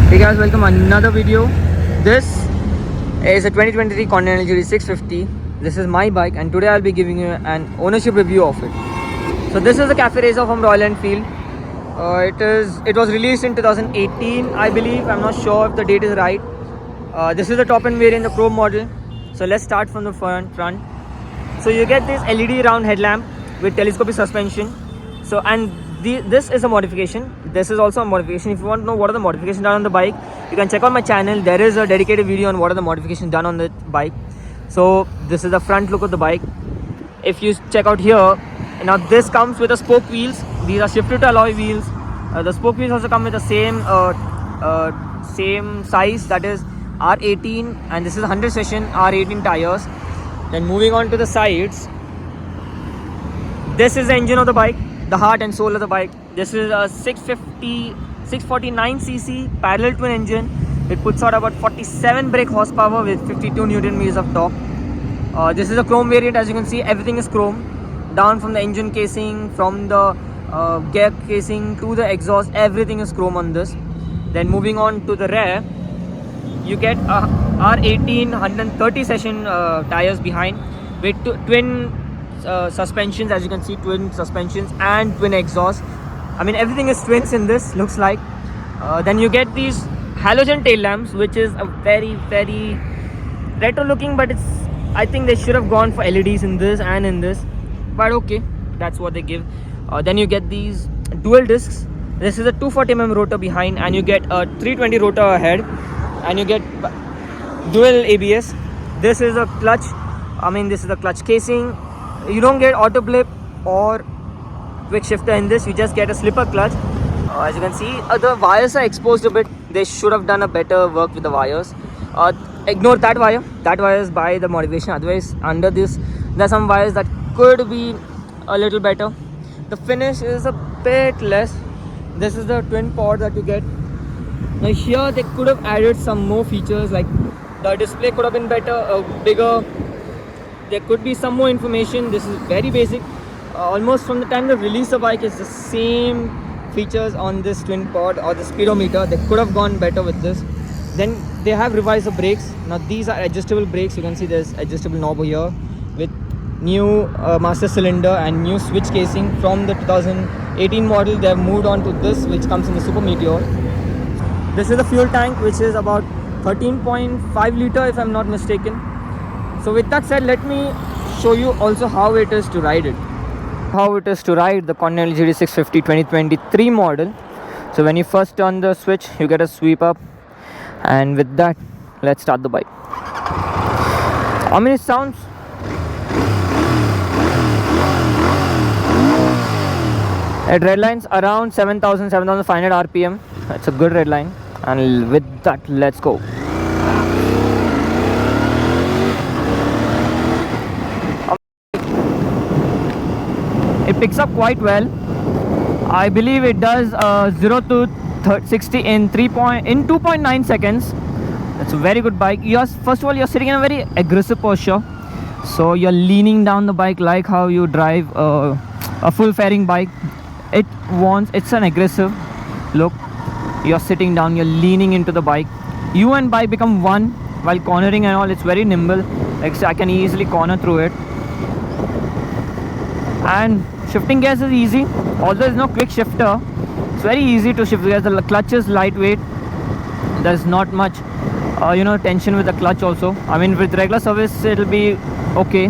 Hey guys, welcome to another video. This is a 2023 Continental GT 650. This is my bike and today I'll be giving you an ownership review of it. So this is the Cafe Racer from Royal Enfield. It was released in 2018, I believe. I'm not sure if the date is right. This is the top end variant, the Pro model. So let's start from the front. So you get this LED round headlamp with telescopic suspension. So this is a modification. This is also a modification. If you want to know what are the modifications done on the bike, you can check out my channel. There is a dedicated video on what are the modifications done on the bike. So this is the front look of the bike. If you check out here, now this comes with the spoke wheels. These are shifted to alloy wheels. The spoke wheels also come with the same size, that is R18, and this is 100 session R18 tires. Then moving on to the sides, this is the engine of the bike, the heart and soul of the bike. This is a 649cc parallel twin engine. It puts out about 47 brake horsepower with 52 Newton meters of torque. This is a chrome variant. As you can see, everything is chrome, down from the engine casing, from the gear casing to the exhaust, everything is chrome on this. Then moving on to the rear, you get a R18 130 session tires behind with twin suspensions. As you can see, twin suspensions and twin exhaust. I mean, everything is twins in this, looks like. Then you get these halogen tail lamps, which is a very retro looking, but I think they should have gone for LEDs in this and in this, but okay, that's what they give. Then you get these dual discs. This is a 240mm rotor behind, and you get a 320 rotor ahead, and you get dual ABS. This is a clutch. This is the clutch casing. You don't get auto blip or quick shifter in this. You just get a slipper clutch. As you can see, the wires are exposed a bit. They should have done a better work with the wires. Ignore that wire. That wire is by the modification. Otherwise, under this, there are some wires that could be a little better. The finish is a bit less. This is the twin pod that you get. Now here they could have added some more features, like the display could have been better, bigger. There could be some more information. This is very basic. Almost from the time they release the bike, it's the same features on this twin pod or the speedometer. They could have gone better with this. Then they have revised the brakes. Now these are adjustable brakes. You can see there's adjustable knob here with new master cylinder and new switch casing. From the 2018 model, they have moved on to this, which comes in the Super Meteor. This is the fuel tank, which is about 13.5 liter if I'm not mistaken. So with that said, let me show you also how it is to ride it. How it is to ride the Continental GT 650 2023 model. So when you first turn the switch, you get a sweep up, and with that, let's start the bike. It sounds it redlines around 7,500 RPM. It's a good redline, and with that, let's go. It picks up quite well. I believe it does 0 to 60 in 2.9 seconds. It's a very good bike. First of all, you're sitting in a very aggressive posture, so you're leaning down the bike like how you drive a full fairing bike. It's an aggressive look. You're sitting down, you're leaning into the bike. You and bike become one while cornering and all. It's very nimble. Like, I can easily corner through it. And shifting gears is easy. Although there's no quick shifter, it's very easy to shift gears. The clutch is lightweight. There's not much tension with the clutch also. With regular service it'll be okay.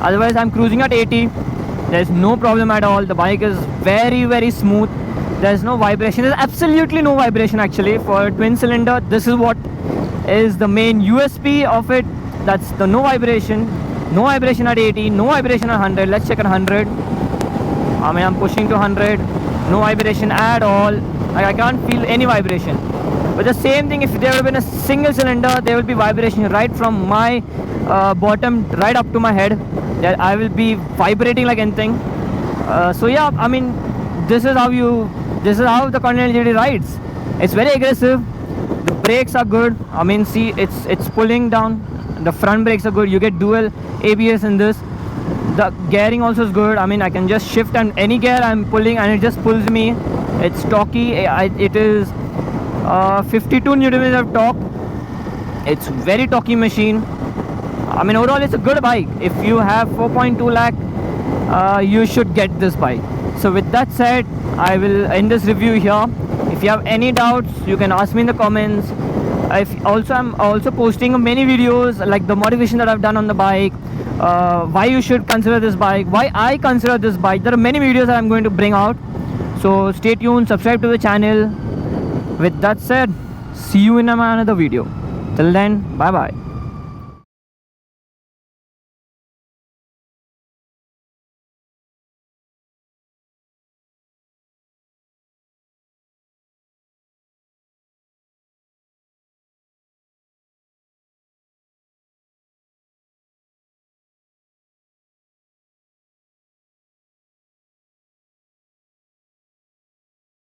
Otherwise, I'm cruising at 80. There's no problem at all. The bike is very smooth. There's no vibration. There's absolutely no vibration actually. For a twin cylinder, this is what is the main USP of it. That's the no vibration. No vibration at 80, no vibration at 100. Let's check at 100. I'm pushing to 100. No vibration at all. I can't feel any vibration. But the same thing, if there would have been a single cylinder, there will be vibration right from my bottom right up to my head. That I will be vibrating like anything. So yeah, this is how the Continental GT rides. It's very aggressive. The brakes are good. See, it's pulling down. The front brakes are good. You get dual ABS in this. The gearing also is good. I can just shift, and any gear I'm pulling and it just pulls me It's torquey. It is 52 Newton meters of torque. It's very torquey machine. I mean, overall it's a good bike. If you have 4.2 lakh, you should get this bike. So with that said, I will end this review here. If you have any doubts, you can ask me in the comments. I'm also posting many videos like the modification that I've done on the bike, why you should consider this bike, why I consider this bike. There are many videos that I'm going to bring out. So stay tuned, subscribe to the channel. With that said, see you in another video. Till then, bye bye.